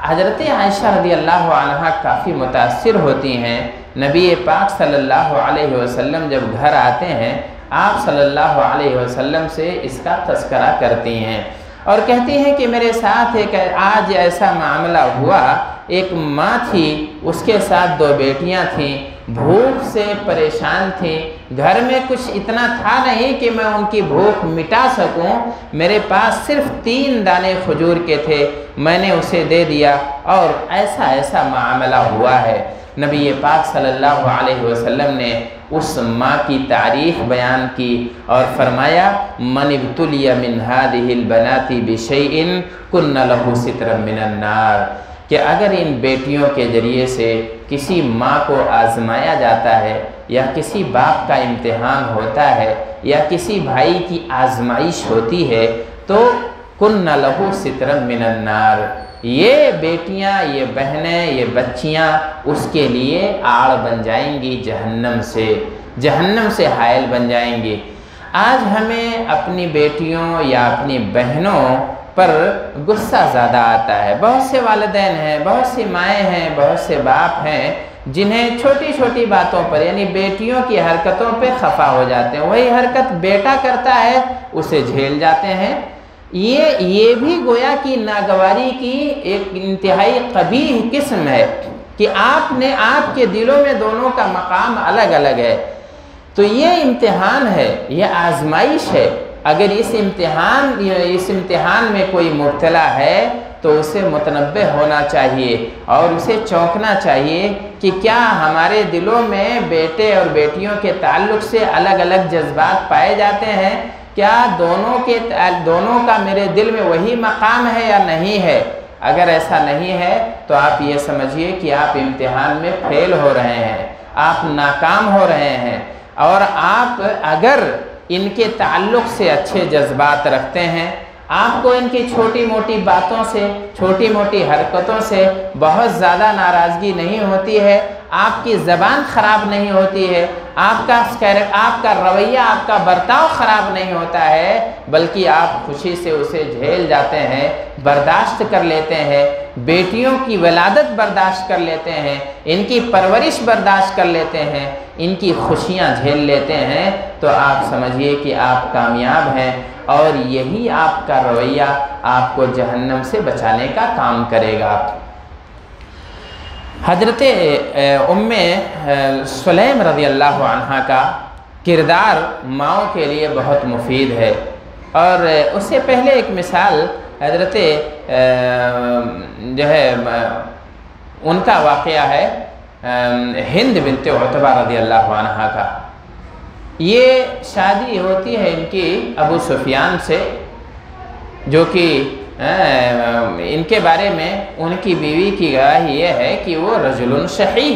حضرت عائشہ رضی اللہ عنہا کافی متاثر ہوتی ہیں۔ نبی پاک صلی اللہ علیہ وسلم جب گھر آتے ہیں آپ صلی اللہ علیہ وسلم سے اس کا تذکرہ کرتی ہیں اور کہتی ہیں کہ میرے ساتھ ایک آج ایسا معاملہ ہوا، ایک ماں تھی، اس کے ساتھ 2 بیٹیاں تھیں، بھوک سے پریشان تھیں، گھر میں کچھ اتنا تھا نہیں کہ میں ان کی بھوک مٹا سکوں، میرے پاس صرف 3 دانے کھجور کے تھے، میں نے اسے دے دیا اور ایسا معاملہ ہوا ہے۔ نبی پاک صلی اللہ علیہ وسلم نے اس ماں کی تعریف بیان کی اور فرمایا من ابتلی من هذه البنات بشیء کن له سترا من النار، کہ اگر ان بیٹیوں کے ذریعے سے کسی ماں کو آزمایا جاتا ہے یا کسی باپ کا امتحان ہوتا ہے یا کسی بھائی کی آزمائش ہوتی ہے تو کن له سترا من النار، یہ بیٹیاں، یہ بہنیں، یہ بچیاں اس کے لیے آڑ بن جائیں گی، جہنم سے حائل بن جائیں گی۔ آج ہمیں اپنی بیٹیوں یا اپنی بہنوں پر غصہ زیادہ آتا ہے۔ بہت سے والدین ہیں، بہت سی مائیں ہیں، بہت سے باپ ہیں جنہیں چھوٹی چھوٹی باتوں پر یعنی بیٹیوں کی حرکتوں پہ خفا ہو جاتے ہیں، وہی حرکت بیٹا کرتا ہے اسے جھیل جاتے ہیں۔ یہ بھی گویا کہ ناگواری کی ایک انتہائی قبیح قسم ہے کہ آپ کے دلوں میں دونوں کا مقام الگ الگ ہے۔ تو یہ امتحان ہے، یہ آزمائش ہے۔ اگر اس امتحان میں کوئی مبتلا ہے تو اسے متنبہ ہونا چاہیے اور اسے چونکنا چاہیے کہ کیا ہمارے دلوں میں بیٹے اور بیٹیوں کے تعلق سے الگ الگ جذبات پائے جاتے ہیں، کیا دونوں کا میرے دل میں وہی مقام ہے یا نہیں ہے۔ اگر ایسا نہیں ہے تو آپ یہ سمجھیے کہ آپ امتحان میں فیل ہو رہے ہیں، آپ ناکام ہو رہے ہیں، اور آپ اگر ان کے تعلق سے اچھے جذبات رکھتے ہیں، آپ کو ان کی چھوٹی موٹی باتوں سے، چھوٹی موٹی حرکتوں سے بہت زیادہ ناراضگی نہیں ہوتی ہے، آپ کی زبان خراب نہیں ہوتی ہے، آپ کا رویہ، آپ کا برتاؤ خراب نہیں ہوتا ہے، بلکہ آپ خوشی سے اسے جھیل جاتے ہیں، برداشت کر لیتے ہیں، بیٹیوں کی ولادت برداشت کر لیتے ہیں، ان کی پرورش برداشت کر لیتے ہیں، ان کی خوشیاں جھیل لیتے ہیں، تو آپ سمجھیے کہ آپ کامیاب ہیں، اور یہی آپ کا رویہ آپ کو جہنم سے بچانے کا کام کرے گا۔ حضرت ام سلیم رضی اللہ عنہ کا کردار ماؤں کے لیے بہت مفید ہے، اور اس سے پہلے ایک مثال حضرت ان کا واقعہ ہے ہند بنت عتبہ رضی اللہ عنہ کا۔ یہ شادی ہوتی ہے ان کی ابو سفیان سے، جو کہ ان کے بارے میں ان کی بیوی کی گواہی یہ ہے کہ وہ رجل شحیح،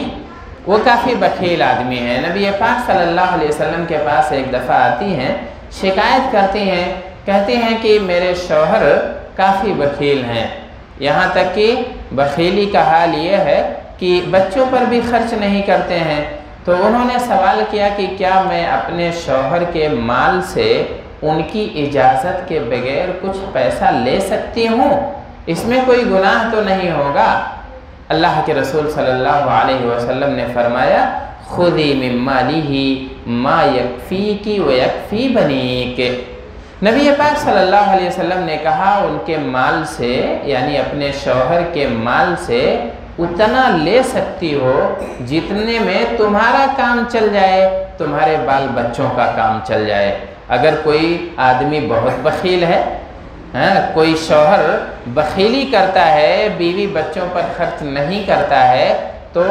وہ کافی بخیل آدمی ہے۔ نبی پاک صلی اللہ علیہ وسلم کے پاس ایک دفعہ آتی ہیں، شکایت کرتی ہیں، کہتی ہیں کہ میرے شوہر کافی بخیل ہیں، یہاں تک کہ بخیلی کا حال یہ ہے کہ بچوں پر بھی خرچ نہیں کرتے ہیں۔ تو انہوں نے سوال کیا کہ کیا میں اپنے شوہر کے مال سے ان کی اجازت کے بغیر کچھ پیسہ لے سکتی ہوں؟ اس میں کوئی گناہ تو نہیں ہوگا؟ اللہ کے رسول صلی اللہ علیہ وسلم نے فرمایا خُذِي مِن مَالِهِ مَا يَكْفِيكِ وَيَكْفِي بَنِيكِ۔ نبی پاک صلی اللہ علیہ وسلم نے کہا ان کے مال سے، یعنی اپنے شوہر کے مال سے اتنا لے سکتی ہو جتنے میں تمہارا کام چل جائے، تمہارے بال بچوں کا کام چل جائے۔ اگر کوئی آدمی بہت بخیل ہے، کوئی شوہر بخیلی کرتا ہے، بیوی بچوں پر خرچ نہیں کرتا ہے، تو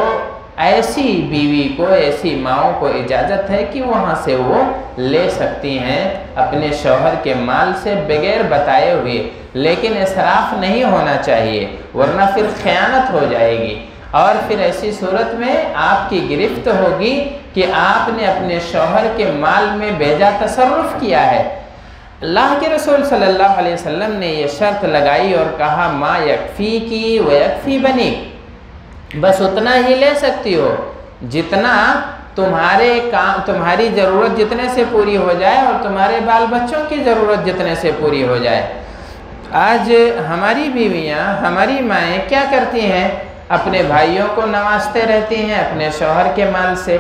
ایسی بیوی کو، ایسی ماؤں کو اجازت ہے کہ وہاں سے وہ لے سکتی ہیں اپنے شوہر کے مال سے بغیر بتائے ہوئے، لیکن اسراف نہیں ہونا چاہیے ورنہ پھر خیانت ہو جائے گی، اور پھر ایسی صورت میں آپ کی گرفت ہوگی کہ آپ نے اپنے شوہر کے مال میں بیجا تصرف کیا ہے۔ اللہ کے رسول صلی اللہ علیہ وسلم نے یہ شرط لگائی اور کہا ما یکفیکی و یکفی بنی، بس اتنا ہی لے سکتی ہو جتنا تمہاری ضرورت جتنے سے پوری ہو جائے اور تمہارے بال بچوں کی ضرورت جتنے سے پوری ہو جائے۔ آج ہماری بیویاں، ہماری مائیں کیا کرتی ہیں؟ اپنے بھائیوں کو نوازتے رہتی ہیں اپنے شوہر کے مال سے،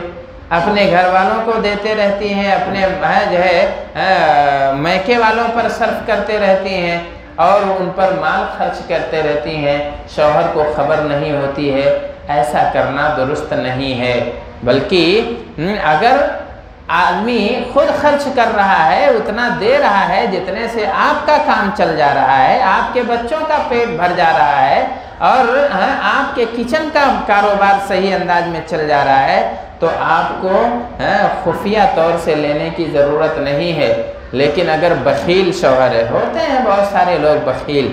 اپنے گھر والوں کو دیتے رہتی ہیں، اپنے میکے والوں پر صرف کرتے رہتی ہیں اور ان پر مال خرچ کرتے رہتی ہیں، شوہر کو خبر نہیں ہوتی ہے۔ ایسا کرنا درست نہیں ہے، بلکہ اگر آدمی خود خرچ کر رہا ہے، اتنا دے رہا ہے جتنے سے آپ کا کام چل جا رہا ہے، آپ کے بچوں کا پیٹ بھر جا رہا ہے اور آپ کے کچن کا کاروبار صحیح انداز میں چل جا رہا ہے، تو آپ کو خفیہ طور سے لینے کی ضرورت نہیں ہے۔ لیکن اگر بخیل شوہر ہے، ہوتے ہیں بہت سارے لوگ بخیل،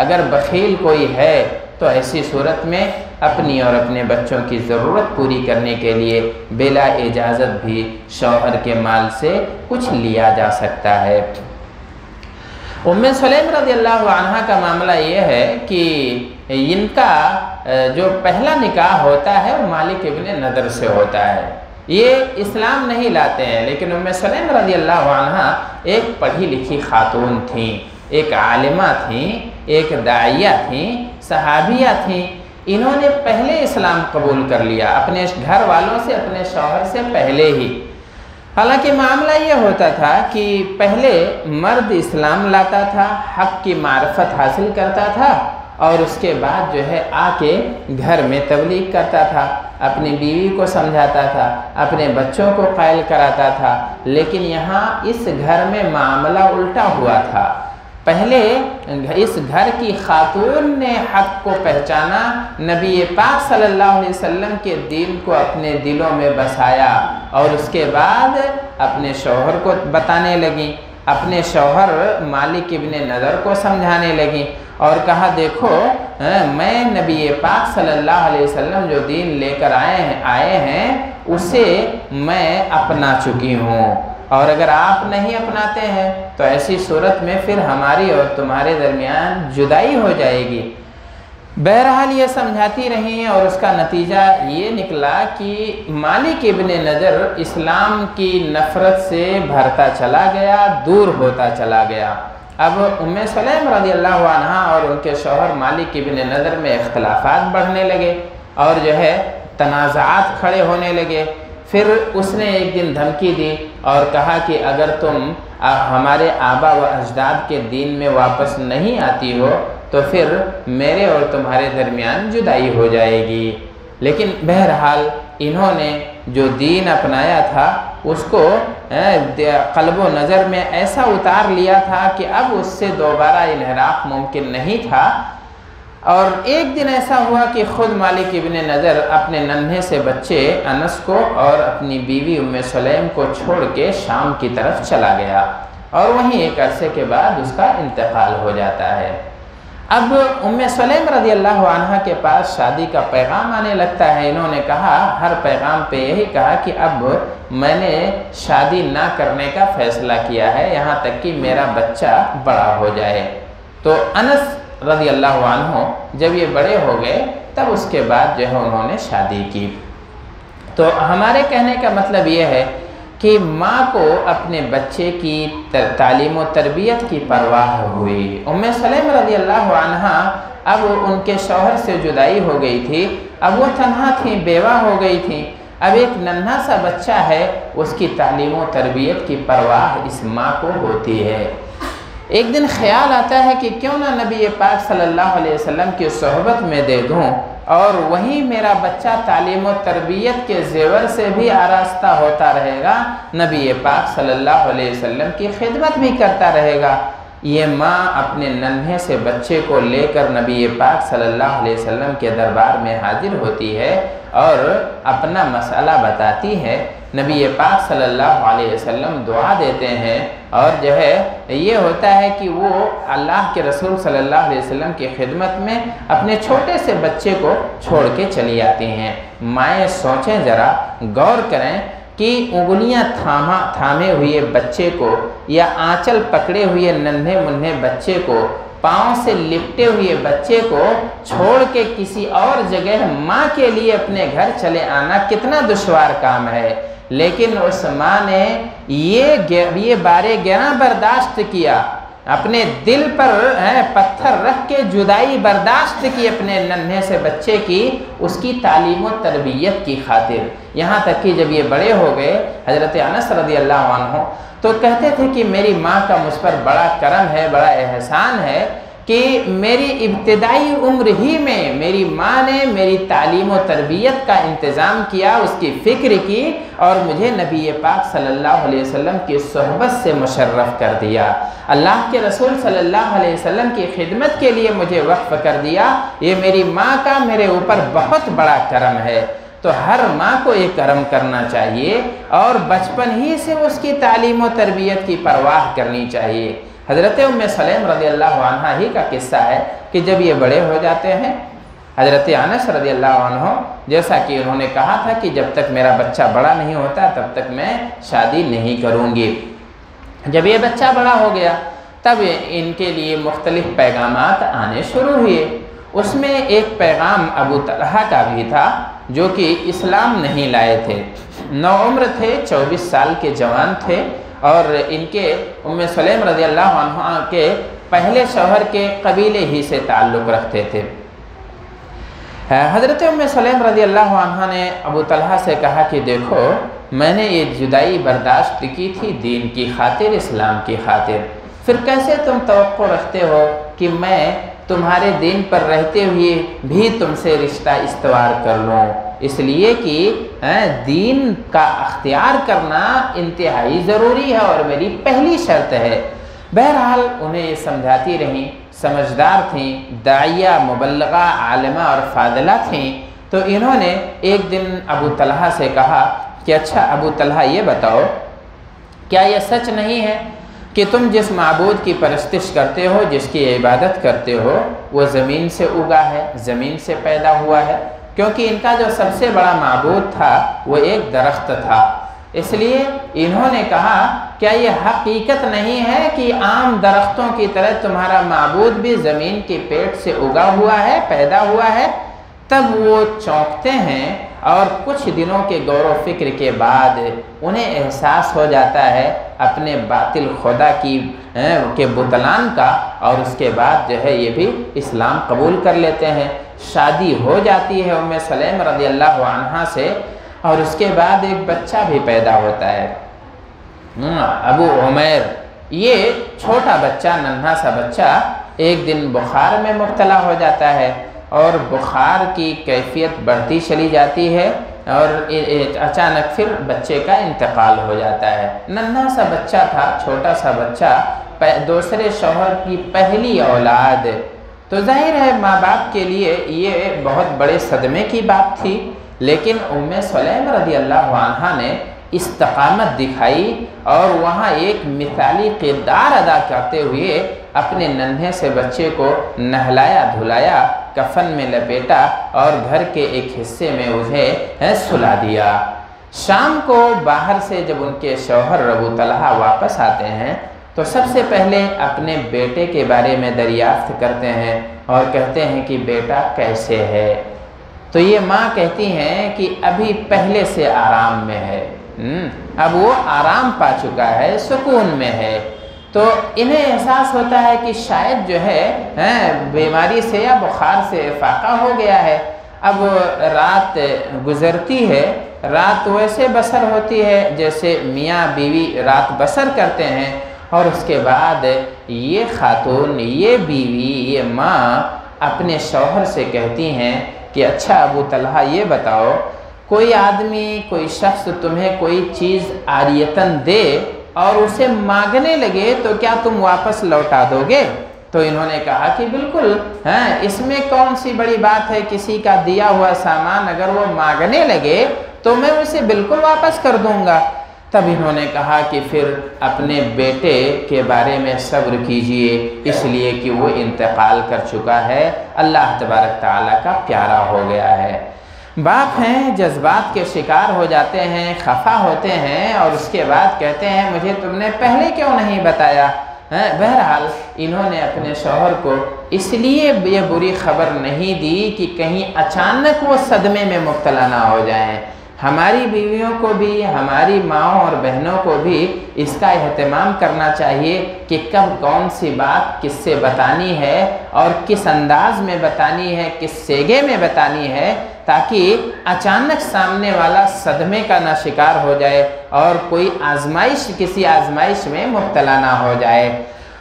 اگر بخیل کوئی ہے تو ایسی صورت میں اپنی اور اپنے بچوں کی ضرورت پوری کرنے کے لیے بلا اجازت بھی شوہر کے مال سے کچھ لیا جا سکتا ہے۔ ام سلیم رضی اللہ عنہ کا معاملہ یہ ہے کہ ان کا جو پہلا نکاح ہوتا ہے وہ مالک ابن نضر سے ہوتا ہے۔ یہ اسلام نہیں لاتے ہیں، لیکن ام سلیم رضی اللہ عنہ ایک پڑھی لکھی خاتون تھیں، ایک عالمہ تھیں، ایک داعیہ تھیں، صحابیہ تھیں۔ انہوں نے پہلے اسلام قبول کر لیا اپنے گھر والوں سے، اپنے شوہر سے پہلے ہی۔ حالانکہ معاملہ یہ ہوتا تھا کہ پہلے مرد اسلام لاتا تھا، حق کی معرفت حاصل کرتا تھا، اور اس کے بعد جو ہے آ کے گھر میں تبلیغ کرتا تھا، اپنی بیوی کو سمجھاتا تھا، اپنے بچوں کو قائل کراتا تھا۔ لیکن یہاں اس گھر میں معاملہ الٹا ہوا تھا۔ پہلے اس گھر کی خاتون نے حق کو پہچانا، نبی پاک صلی اللہ علیہ وسلم کے دین کو اپنے دلوں میں بسایا، اور اس کے بعد اپنے شوہر کو بتانے لگیں، اپنے شوہر مالک ابن نضر کو سمجھانے لگیں اور کہا دیکھو میں نبی پاک صلی اللہ علیہ وسلم جو دین لے کر آئے ہیں اسے میں اپنا چکی ہوں، اور اگر آپ نہیں اپناتے ہیں تو ایسی صورت میں پھر ہماری اور تمہارے درمیان جدائی ہو جائے گی۔ بہرحال یہ سمجھاتی رہی اور اس کا نتیجہ یہ نکلا کہ مالک ابن نضر اسلام کی نفرت سے بھرتا چلا گیا، دور ہوتا چلا گیا۔ اب ام سلیم رضی اللہ عنہ اور ان کے شوہر مالک ابن نضر میں اختلافات بڑھنے لگے اور جو ہے تنازعات کھڑے ہونے لگے۔ پھر اس نے ایک دن دھمکی دی اور کہا کہ اگر تم ہمارے آبا و اجداد کے دین میں واپس نہیں آتی ہو تو پھر میرے اور تمہارے درمیان جدائی ہو جائے گی۔ لیکن بہرحال انہوں نے جو دین اپنایا تھا اس کو قلب و نظر میں ایسا اتار لیا تھا کہ اب اس سے دوبارہ انحراف ممکن نہیں تھا۔ اور ایک دن ایسا ہوا کہ خود مالک ابن نضر اپنے ننھے سے بچے انس کو اور اپنی بیوی ام سلیم کو چھوڑ کے شام کی طرف چلا گیا، اور وہیں ایک عرصے کے بعد اس کا انتقال ہو جاتا ہے۔ اب سلیم رضی اللہ عنہ کے پاس شادی کا پیغام آنے لگتا ہے۔ انہوں نے کہا، ہر پیغام پہ یہی کہا کہ اب میں نے شادی نہ کرنے کا فیصلہ کیا ہے، یہاں تک کہ میرا بچہ بڑا ہو جائے۔ تو انس رضی اللہ عنہ جب یہ بڑے ہو گئے تب اس کے بعد جو ہے انہوں نے شادی کی۔ تو ہمارے کہنے کا مطلب یہ ہے کہ ماں کو اپنے بچے کی تعلیم و تربیت کی پرواہ ہوئی۔ سلیم رضی اللہ عنہ اب ان کے شوہر سے جدائی ہو گئی تھی، اب وہ تنہا تھیں، بیوہ ہو گئی تھیں، اب ایک ننھا سا بچہ ہے، اس کی تعلیم و تربیت کی پرواہ اس ماں کو ہوتی ہے۔ ایک دن خیال آتا ہے کہ کیوں نہ نبی پاک صلی اللہ علیہ وسلم کی صحبت میں دے دوں اور وہیں میرا بچہ تعلیم و تربیت کے زیور سے بھی آراستہ ہوتا رہے گا، نبی پاک صلی اللہ علیہ وسلم کی خدمت بھی کرتا رہے گا۔ یہ ماں اپنے ننھے سے بچے کو لے کر نبی پاک صلی اللہ علیہ وسلم کے دربار میں حاضر ہوتی ہے اور اپنا مسئلہ بتاتی ہے۔ نبی پاک صلی اللہ علیہ وسلم دعا دیتے ہیں اور جو ہے یہ ہوتا ہے کہ وہ اللہ کے رسول صلی اللہ علیہ وسلم کی خدمت میں اپنے چھوٹے سے بچے کو چھوڑ کے چلی آتی ہیں۔ مائیں سوچیں ذرا، غور کریں کہ انگلیاں تھامے ہوئے بچے کو یا آنچل پکڑے ہوئے ننھے منھے بچے کو، پاؤں سے لپٹے ہوئے بچے کو چھوڑ کے کسی اور جگہ ماں کے لیے اپنے گھر چلے آنا کتنا دشوار کام ہے، لیکن اس ماں نے یہ بارے گراں برداشت کیا، اپنے دل پر پتھر رکھ کے جدائی برداشت کی اپنے ننھے سے بچے کی، اس کی تعلیم و تربیت کی خاطر۔ یہاں تک کہ جب یہ بڑے ہو گئے حضرت انس رضی اللہ عنہ تو کہتے تھے کہ میری ماں کا مجھ پر بڑا کرم ہے، بڑا احسان ہے کہ میری ابتدائی عمر ہی میں میری ماں نے میری تعلیم و تربیت کا انتظام کیا، اس کی فکر کی اور مجھے نبی پاک صلی اللہ علیہ وسلم کی صحبت سے مشرف کر دیا، اللہ کے رسول صلی اللہ علیہ وسلم کی خدمت کے لیے مجھے وقف کر دیا۔ یہ میری ماں کا میرے اوپر بہت بڑا کرم ہے۔ تو ہر ماں کو یہ کرم کرنا چاہیے اور بچپن ہی سے اس کی تعلیم و تربیت کی پرواہ کرنی چاہیے۔ حضرت سلیم رضی اللہ عنہ ہی کا قصہ ہے کہ جب یہ بڑے ہو جاتے ہیں، حضرت انس رضی اللہ عنہ جیسا کہ انہوں نے کہا تھا کہ جب تک میرا بچہ بڑا نہیں ہوتا تب تک میں شادی نہیں کروں گی۔ جب یہ بچہ بڑا ہو گیا تب ان کے لیے مختلف پیغامات آنے شروع ہوئے۔ اس میں ایک پیغام ابو طلحہ کا بھی تھا جو کہ اسلام نہیں لائے تھے، نوعمر تھے، 24 سال کے جوان تھے اور ان کے سلیم رضی اللہ عنہ کے پہلے شوہر کے قبیلے ہی سے تعلق رکھتے تھے۔ حضرت سلیم رضی اللہ عنہ نے ابو طلحہ سے کہا کہ دیکھو میں نے یہ جدائی برداشت کی تھی دین کی خاطر، اسلام کی خاطر، پھر کیسے تم توقع رکھتے ہو کہ میں تمہارے دین پر رہتے ہوئے بھی تم سے رشتہ استوار کر لوں؟ اس لیے کہ دین کا اختیار کرنا انتہائی ضروری ہے اور میری پہلی شرط ہے۔ بہرحال انہیں یہ سمجھاتی رہیں، سمجھدار تھیں، داعیہ، مبلغہ، عالمہ اور فاضلہ تھیں۔ تو انہوں نے ایک دن ابو طلحہ سے کہا کہ اچھا ابو طلحہ یہ بتاؤ، کیا یہ سچ نہیں ہے کہ تم جس معبود کی پرستش کرتے ہو، جس کی عبادت کرتے ہو، وہ زمین سے اگا ہے، زمین سے پیدا ہوا ہے؟ کیونکہ ان کا جو سب سے بڑا معبود تھا وہ ایک درخت تھا۔ اس لیے انہوں نے کہا کیا یہ حقیقت نہیں ہے کہ عام درختوں کی طرح تمہارا معبود بھی زمین کے پیٹ سے اگا ہوا ہے، پیدا ہوا ہے؟ تب وہ چونکتے ہیں اور کچھ دنوں کے غور و فکر کے بعد انہیں احساس ہو جاتا ہے اپنے باطل خدا کے بطلان کا، اور اس کے بعد جو ہے یہ بھی اسلام قبول کر لیتے ہیں۔ شادی ہو جاتی ہے سلیم رضی اللہ عنہ سے اور اس کے بعد ایک بچہ بھی پیدا ہوتا ہے، ابو عمیر۔ یہ چھوٹا بچہ، ننھا سا بچہ ایک دن بخار میں مبتلا ہو جاتا ہے اور بخار کی کیفیت بڑھتی چلی جاتی ہے اور اچانک پھر بچے کا انتقال ہو جاتا ہے۔ ننھا سا بچہ تھا، چھوٹا سا بچہ، دوسرے شوہر کی پہلی اولاد، تو ظاہر ہے ماں باپ کے لیے یہ بہت بڑے صدمے کی بات تھی، لیکن سلیم رضی اللہ عنہ نے استقامت دکھائی اور وہاں ایک مثالی کردار ادا کرتے ہوئے اپنے ننھے سے بچے کو نہلایا دھلایا، کفن میں لپیٹا اور گھر کے ایک حصے میں انہیں سلا دیا۔ شام کو باہر سے جب ان کے شوہر ابو طلحہ واپس آتے ہیں تو سب سے پہلے اپنے بیٹے کے بارے میں دریافت کرتے ہیں اور کہتے ہیں کہ بیٹا کیسے ہے؟ تو یہ ماں کہتی ہیں کہ ابھی پہلے سے آرام میں ہے، اب وہ آرام پا چکا ہے، سکون میں ہے۔ تو انہیں احساس ہوتا ہے کہ شاید جو ہے بیماری سے یا بخار سے فاقہ ہو گیا ہے۔ اب رات گزرتی ہے، رات ویسے بسر ہوتی ہے جیسے میاں بیوی رات بسر کرتے ہیں، اور اس کے بعد یہ خاتون، یہ بیوی، یہ ماں اپنے شوہر سے کہتی ہیں کہ اچھا ابو طلحہ یہ بتاؤ، کوئی آدمی، کوئی شخص تمہیں کوئی چیز عاریتاً دے اور اسے مانگنے لگے تو کیا تم واپس لوٹا دو گے؟ تو انہوں نے کہا کہ بالکل، اس میں کون سی بڑی بات ہے، کسی کا دیا ہوا سامان اگر وہ مانگنے لگے تو میں اسے بالکل واپس کر دوں گا۔ تب انہوں نے کہا کہ پھر اپنے بیٹے کے بارے میں صبر کیجئے، اس لیے کہ وہ انتقال کر چکا ہے، اللہ تبارک تعالیٰ کا پیارا ہو گیا ہے۔ باپ ہیں، جذبات کے شکار ہو جاتے ہیں، خفا ہوتے ہیں اور اس کے بعد کہتے ہیں مجھے تم نے پہلے کیوں نہیں بتایا؟ بہرحال انہوں نے اپنے شوہر کو اس لیے یہ بری خبر نہیں دی کہ کہیں اچانک وہ صدمے میں مبتلا نہ ہو جائیں۔ ہماری بیویوں کو بھی، ہماری ماؤں اور بہنوں کو بھی اس کا اہتمام کرنا چاہیے کہ کب کون سی بات کس سے بتانی ہے اور کس انداز میں بتانی ہے، کس سیگے میں بتانی ہے، تاکہ اچانک سامنے والا صدمے کا نہ شکار ہو جائے اور کوئی کسی آزمائش میں مبتلا نہ ہو جائے۔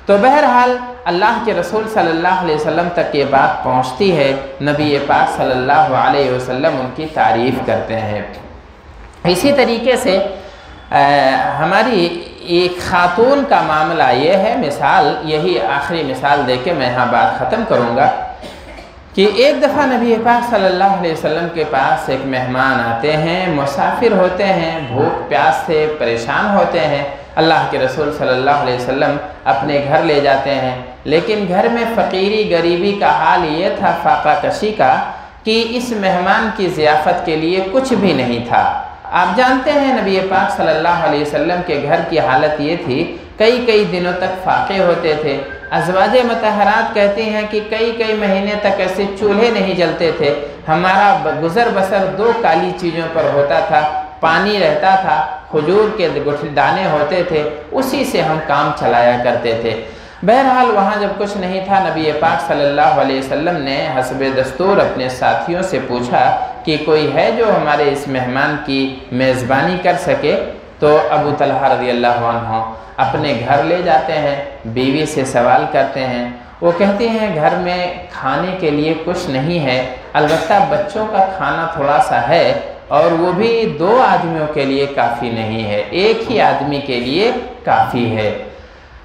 تو بہرحال اللہ کے رسول صلی اللہ علیہ وسلم تک یہ بات پہنچتی ہے، نبی پاک صلی اللہ علیہ وسلم ان کی تعریف کرتے ہیں۔ اسی طریقے سے ہماری ایک خاتون کا معاملہ یہ ہے، مثال یہی آخری مثال دے کے میں یہاں بات ختم کروں گا کہ ایک دفعہ نبی پاک صلی اللہ علیہ وسلم کے پاس ایک مہمان آتے ہیں، مسافر ہوتے ہیں، بھوک پیاس سے پریشان ہوتے ہیں، اللہ کے رسول صلی اللہ علیہ وسلم اپنے گھر لے جاتے ہیں، لیکن گھر میں فقیری غریبی کا حال یہ تھا، فاقہ کشی کا، کہ اس مہمان کی ضیافت کے لیے کچھ بھی نہیں تھا۔ آپ جانتے ہیں نبی پاک صلی اللہ علیہ وسلم کے گھر کی حالت یہ تھی، کئی دنوں تک فاقے ہوتے تھے۔ ازواج مطہرات کہتے ہیں کہ کئی مہینے تک ایسے چولہے نہیں جلتے تھے، ہمارا گزر بسر 2 کالی چیزوں پر ہوتا تھا، پانی رہتا تھا، کھجور کے دانے ہوتے تھے، اسی سے ہم کام چلایا کرتے تھے۔ بہرحال وہاں جب کچھ نہیں تھا، نبی پاک صلی اللہ علیہ وسلم نے حسب دستور اپنے ساتھیوں سے پوچھا کہ کوئی ہے جو ہمارے اس مہمان کی میزبانی کر سکے؟ تو ابو طلحہ رضی اللہ عنہ اپنے گھر لے جاتے ہیں، بیوی سے سوال کرتے ہیں، وہ کہتے ہیں گھر میں کھانے کے لیے کچھ نہیں ہے، البتہ بچوں کا کھانا تھوڑا سا ہے، اور وہ بھی 2 آدمیوں کے لیے کافی نہیں ہے، ایک ہی آدمی کے لیے کافی ہے۔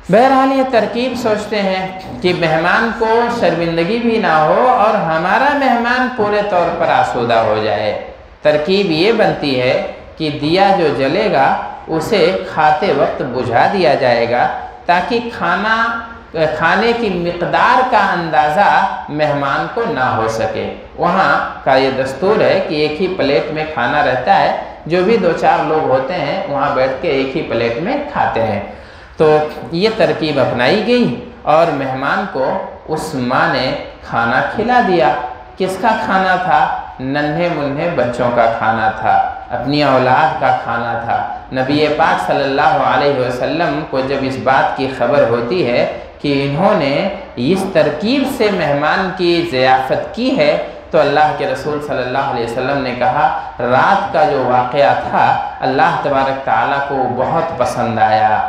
بہرحال یہ ترکیب سوچتے ہیں کہ مہمان کو شرمندگی بھی نہ ہو اور ہمارا مہمان پورے طور پر آسودہ ہو جائے۔ ترکیب یہ بنتی ہے کہ دیا جو جلے گا اسے کھاتے وقت بجھا دیا جائے گا، تاکہ کھانے کی مقدار کا اندازہ مہمان کو نہ ہو سکے۔ وہاں کا یہ دستور ہے کہ ایک ہی پلیٹ میں کھانا رہتا ہے، جو بھی 2-4 لوگ ہوتے ہیں وہاں بیٹھ کے ایک ہی پلیٹ میں کھاتے ہیں۔ تو یہ ترکیب اپنائی گئی اور مہمان کو اس ماں نے کھانا کھلا دیا۔ کس کا کھانا تھا؟ ننھے منھے بچوں کا کھانا تھا، اپنی اولاد کا کھانا تھا۔ نبی پاک صلی اللہ علیہ وسلم کو جب اس بات کی خبر ہوتی ہے کہ انہوں نے اس ترکیب سے مہمان کی ضیافت کی ہے، تو اللہ کے رسول صلی اللہ علیہ وسلم نے کہا رات کا جو واقعہ تھا اللہ تبارک تعالیٰ کو بہت پسند آیا۔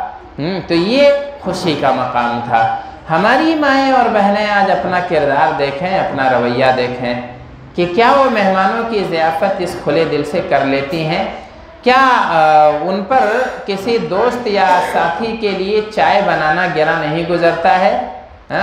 تو یہ خوشی کا مقام تھا۔ ہماری مائیں اور بہنیں آج اپنا کردار دیکھیں، اپنا رویہ دیکھیں کہ کیا وہ مہمانوں کی ضیافت اس کھلے دل سے کر لیتی ہیں؟ کیا ان پر کسی دوست یا ساتھی کے لیے چائے بنانا گرا نہیں گزرتا ہے؟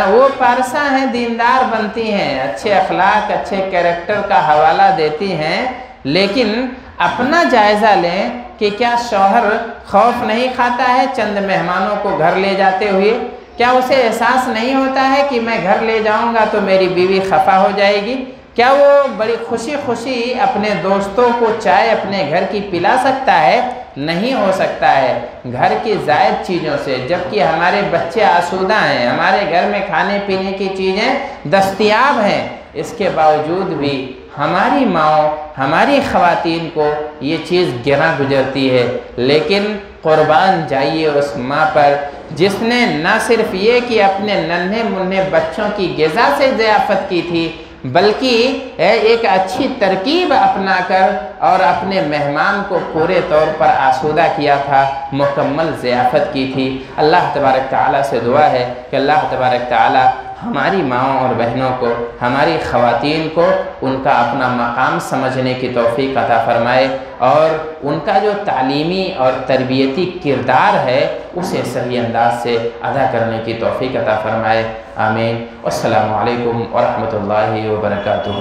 وہ پارسا ہیں، دیندار بنتی ہیں، اچھے اخلاق، اچھے کیریکٹر کا حوالہ دیتی ہیں، لیکن اپنا جائزہ لیں کہ کیا شوہر خوف نہیں کھاتا ہے چند مہمانوں کو گھر لے جاتے ہوئے؟ کیا اسے احساس نہیں ہوتا ہے کہ میں گھر لے جاؤں گا تو میری بیوی خفا ہو جائے گی؟ کیا وہ بڑی خوشی خوشی اپنے دوستوں کو چائے اپنے گھر کی پلا سکتا ہے؟ نہیں ہو سکتا ہے گھر کی زائد چیزوں سے، جبکہ ہمارے بچے آسودہ ہیں، ہمارے گھر میں کھانے پینے کی چیزیں دستیاب ہیں، اس کے باوجود بھی ہماری ماؤں، ہماری خواتین کو یہ چیز گراں گزرتی ہے۔ لیکن قربان جائیے اس ماں پر جس نے نہ صرف یہ کہ اپنے ننھے منھے بچوں کی غذا سے ضیافت کی تھی، بلکہ ایک اچھی ترکیب اپنا کر اور اپنے مہمان کو پورے طور پر آسودہ کیا تھا، مکمل ضیافت کی تھی۔ اللہ تبارک تعالیٰ سے دعا ہے کہ اللہ تبارک تعالیٰ ہماری ماؤں اور بہنوں کو، ہماری خواتین کو ان کا اپنا مقام سمجھنے کی توفیق عطا فرمائے، اور ان کا جو تعلیمی اور تربیتی کردار ہے اسے صحیح انداز سے ادا کرنے کی توفیق عطا فرمائے۔ آمین۔ السلام علیکم ورحمۃ اللہ وبرکاتہ۔